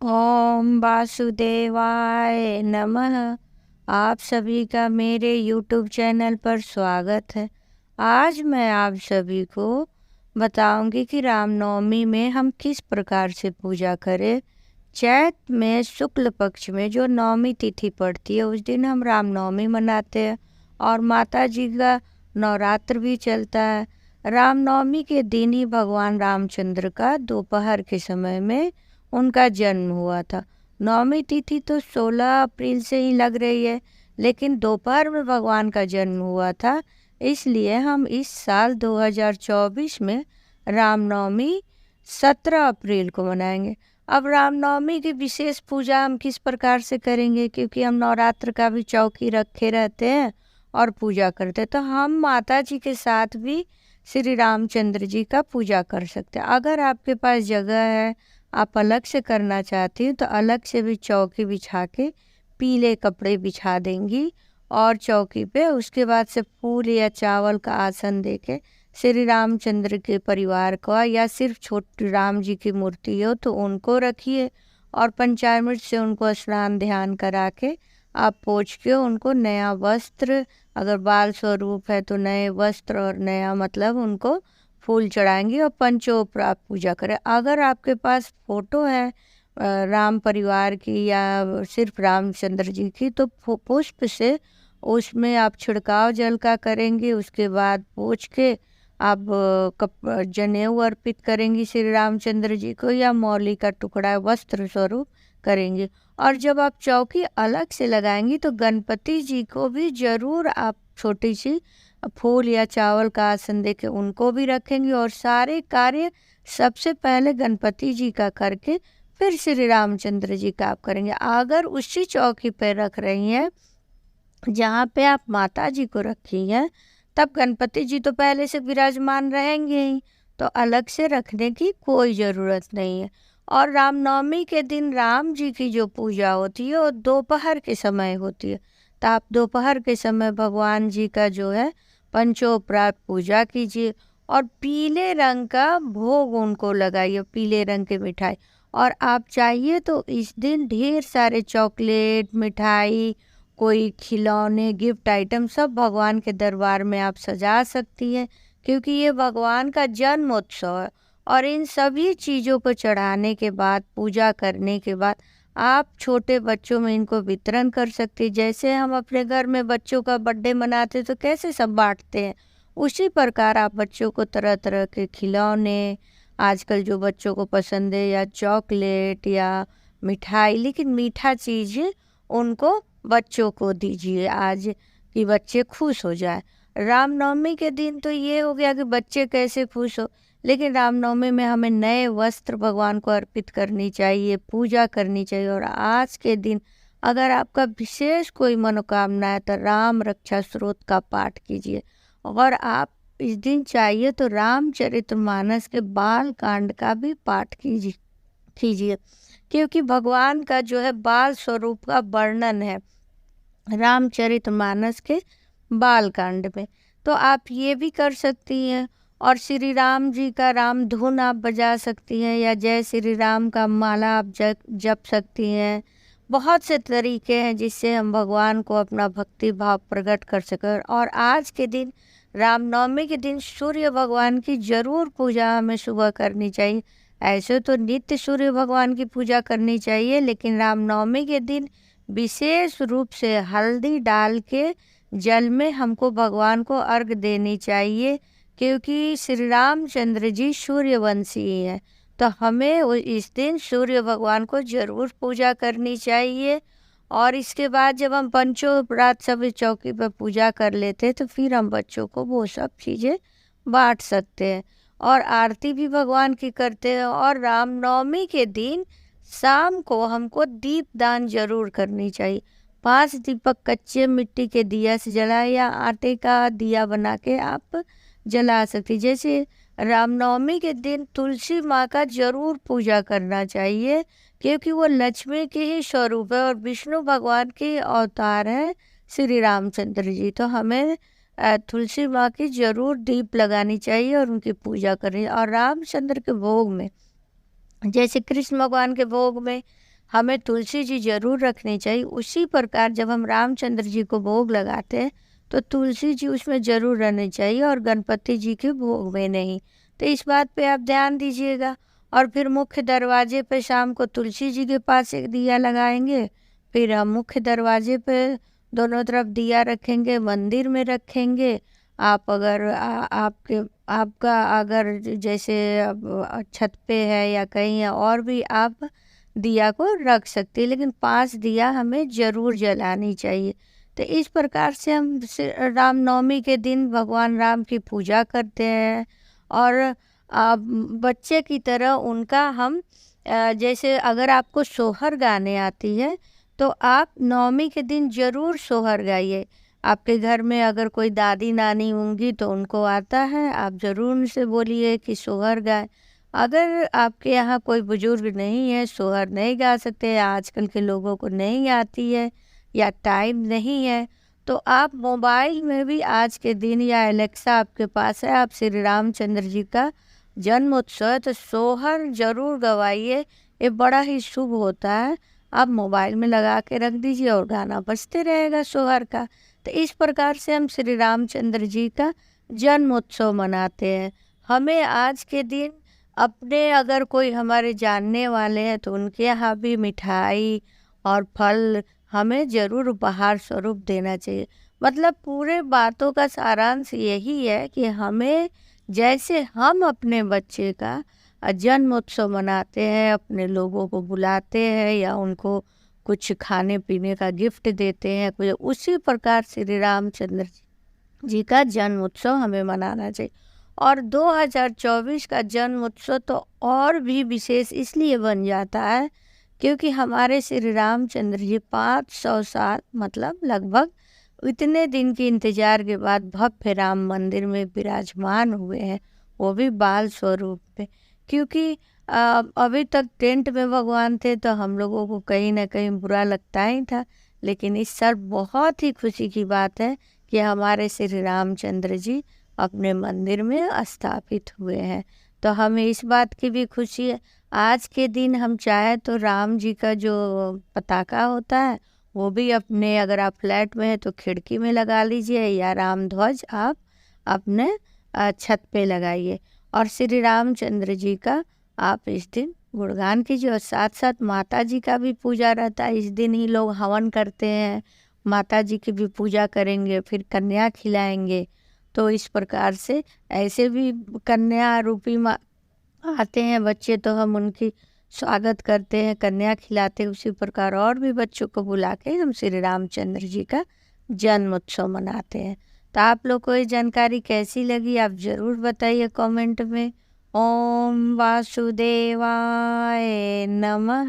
ओम वासुदेवाय नमः। आप सभी का मेरे यूट्यूब चैनल पर स्वागत है। आज मैं आप सभी को बताऊंगी कि रामनवमी में हम किस प्रकार से पूजा करें। चैत में शुक्ल पक्ष में जो नवमी तिथि पड़ती है उस दिन हम रामनवमी मनाते हैं और माता जी का नवरात्र भी चलता है। रामनवमी के दिन ही भगवान रामचंद्र का दोपहर के समय में उनका जन्म हुआ था। नवमी तिथि तो 16 अप्रैल से ही लग रही है, लेकिन दोपहर में भगवान का जन्म हुआ था। इसलिए हम इस साल 2024 में रामनवमी 17 अप्रैल को मनाएंगे। अब रामनवमी की विशेष पूजा हम किस प्रकार से करेंगे, क्योंकि हम नवरात्र का भी चौकी रखे रहते हैं और पूजा करते हैं, तो हम माता जी के साथ भी श्री रामचंद्र जी का पूजा कर सकते हैं। अगर आपके पास जगह है, आप अलग से करना चाहती हो, तो अलग से भी चौकी बिछा के पीले कपड़े बिछा देंगी और चौकी पे उसके बाद से फूल या चावल का आसन देके श्री रामचंद्र के परिवार का या सिर्फ छोटे राम जी की मूर्ति हो तो उनको रखिए और पंचामृत से उनको स्नान ध्यान करा के आप पोंछ के उनको नया वस्त्र, अगर बाल स्वरूप है तो नए वस्त्र और नया मतलब उनको फूल चढ़ाएंगे और पंचोपचार पूजा करें। अगर आपके पास फोटो है राम परिवार की या सिर्फ रामचंद्र जी की, तो पुष्प से उसमें आप छिड़काव जल का करेंगे। उसके बाद पोंछ के आप जनेऊ अर्पित करेंगी श्री रामचंद्र जी को या मौली का टुकड़ा वस्त्र स्वरूप करेंगे। और जब आप चौकी अलग से लगाएंगी तो गणपति जी को भी जरूर आप छोटी सी फूल या चावल का आसन दे के उनको भी रखेंगे और सारे कार्य सबसे पहले गणपति जी का करके फिर श्री रामचंद्र जी का आप करेंगे। अगर उसी चौकी पर रख रही हैं जहाँ पे आप माता जी को रखी हैं, तब गणपति जी तो पहले से विराजमान रहेंगे ही, तो अलग से रखने की कोई ज़रूरत नहीं है। और रामनवमी के दिन राम जी की जो पूजा होती है वो दोपहर के समय होती है, तो आप दोपहर के समय भगवान जी का जो है पंचोपचार पूजा कीजिए और पीले रंग का भोग उनको लगाइए, पीले रंग की मिठाई। और आप चाहिए तो इस दिन ढेर सारे चॉकलेट, मिठाई, कोई खिलौने, गिफ्ट आइटम सब भगवान के दरबार में आप सजा सकती हैं, क्योंकि ये भगवान का जन्म उत्सव है। और इन सभी चीज़ों को चढ़ाने के बाद, पूजा करने के बाद आप छोटे बच्चों में इनको वितरण कर सकती हैं। जैसे हम अपने घर में बच्चों का बर्थडे मनाते तो कैसे सब बांटते हैं, उसी प्रकार आप बच्चों को तरह तरह के खिलौने, आजकल जो बच्चों को पसंद है, या चॉकलेट या मिठाई, लेकिन मीठा चीज़ उनको बच्चों को दीजिए आज कि बच्चे खुश हो जाए। रामनवमी के दिन तो ये हो गया कि बच्चे कैसे खुश हो, लेकिन रामनवमी में हमें नए वस्त्र भगवान को अर्पित करनी चाहिए, पूजा करनी चाहिए। और आज के दिन अगर आपका विशेष कोई मनोकामना है तो राम रक्षा स्तोत्र का पाठ कीजिए। और आप इस दिन चाहिए तो रामचरितमानस के बाल कांड का भी पाठ कीजिए, क्योंकि भगवान का जो है बाल स्वरूप का वर्णन है रामचरितमानस के बाल कांड में, तो आप ये भी कर सकती हैं। और श्री राम जी का राम धुन आप बजा सकती हैं या जय श्री राम का माला आप जप सकती हैं। बहुत से तरीके हैं जिससे हम भगवान को अपना भक्ति भाव प्रकट कर सकें। और आज के दिन रामनवमी के दिन सूर्य भगवान की जरूर पूजा हमें सुबह करनी चाहिए। ऐसे तो नित्य सूर्य भगवान की पूजा करनी चाहिए, लेकिन रामनवमी के दिन विशेष रूप से हल्दी डाल के जल में हमको भगवान को अर्घ देनी चाहिए, क्योंकि श्री रामचंद्र जी सूर्यवंशी हैं, तो हमें इस दिन सूर्य भगवान को जरूर पूजा करनी चाहिए। और इसके बाद जब हम पंचोपचार सब चौकी पर पूजा कर लेते हैं तो फिर हम बच्चों को वो सब चीज़ें बांट सकते हैं और आरती भी भगवान की करते हैं। और रामनवमी के दिन शाम को हमको दीप दान जरूर करनी चाहिए। 5 दीपक कच्चे मिट्टी के दिया से जलाए या आटे का दिया बना के आप जला सकती। जैसे रामनवमी के दिन तुलसी माँ का जरूर पूजा करना चाहिए, क्योंकि वो लक्ष्मी के ही स्वरूप है और विष्णु भगवान के अवतार है श्री रामचंद्र जी, तो हमें तुलसी माँ की जरूर दीप लगानी चाहिए और उनकी पूजा करनी। और रामचंद्र के भोग में, जैसे कृष्ण भगवान के भोग में हमें तुलसी जी ज़रूर रखनी चाहिए। उसी प्रकार जब हम रामचंद्र जी को भोग लगाते हैं तो तुलसी जी उसमें ज़रूर रहनी चाहिए और गणपति जी के भोग में नहीं। तो इस बात पे आप ध्यान दीजिएगा। और फिर मुख्य दरवाजे पे शाम को तुलसी जी के पास एक दिया लगाएंगे। फिर हम मुख्य दरवाजे पे दोनों तरफ दिया रखेंगे, मंदिर में रखेंगे। आप अगर आपका अगर जैसे अब छत पे है या कहीं है और भी आप दिया को रख सकते हैं, लेकिन 5 दिया हमें ज़रूर जलानी चाहिए। तो इस प्रकार से हम रामनवमी के दिन भगवान राम की पूजा करते हैं। और बच्चे की तरह उनका हम जैसे अगर आपको सोहर गाने आती है तो आप नवमी के दिन ज़रूर सोहर गाइए। आपके घर में अगर कोई दादी नानी होंगी तो उनको आता है, आप ज़रूर उनसे बोलिए कि सोहर गाएं। अगर आपके यहाँ कोई बुजुर्ग नहीं है, सोहर नहीं गा सकते, आजकल के लोगों को नहीं आती है या टाइम नहीं है, तो आप मोबाइल में भी आज के दिन या एलेक्सा आपके पास है, आप श्री रामचंद्र जी का जन्म उत्सव है तो सोहर ज़रूर गवाइए। ये बड़ा ही शुभ होता है। आप मोबाइल में लगा के रख दीजिए और गाना बजते रहेगा सोहर का। तो इस प्रकार से हम श्री रामचंद्र जी का जन्म उत्सव मनाते हैं। हमें आज के दिन अपने अगर कोई हमारे जानने वाले हैं तो उनके यहाँ भी मिठाई और फल हमें ज़रूर उपहार स्वरूप देना चाहिए। मतलब पूरे बातों का सारांश यही है कि हमें जैसे हम अपने बच्चे का जन्म उत्सव मनाते हैं, अपने लोगों को बुलाते हैं या उनको कुछ खाने पीने का गिफ्ट देते हैं, कुछ उसी प्रकार श्री रामचंद्र जी का जन्म उत्सव हमें मनाना चाहिए। और 2024 का जन्म उत्सव तो और भी विशेष इसलिए बन जाता है क्योंकि हमारे श्री रामचंद्र जी 500 साल मतलब लगभग इतने दिन के इंतजार के बाद भव्य राम मंदिर में विराजमान हुए हैं, वो भी बाल स्वरूप में। क्योंकि अभी तक टेंट में भगवान थे तो हम लोगों को कहीं ना कहीं बुरा लगता ही था, लेकिन इस साल बहुत ही खुशी की बात है कि हमारे श्री रामचंद्र जी अपने मंदिर में स्थापित हुए हैं। तो हमें इस बात की भी खुशी है। आज के दिन हम चाहे तो राम जी का जो पताका होता है वो भी अपने, अगर आप फ्लैट में हैं तो खिड़की में लगा लीजिए या राम ध्वज आप अपने छत पे लगाइए। और श्री रामचंद्र जी का आप इस दिन गुणगान कीजिए। और साथ साथ माता जी का भी पूजा रहता है, इस दिन ही लोग हवन करते हैं, माता जी की भी पूजा करेंगे, फिर कन्या खिलाएंगे। तो इस प्रकार से ऐसे भी कन्या रूपी आते हैं बच्चे तो हम उनकी स्वागत करते हैं, कन्या खिलाते हैं। उसी प्रकार और भी बच्चों को बुला के हम श्री रामचंद्र जी का जन्म उत्सव मनाते हैं। तो आप लोग को ये जानकारी कैसी लगी आप ज़रूर बताइए कमेंट में। ओम वासुदेवाय नमः।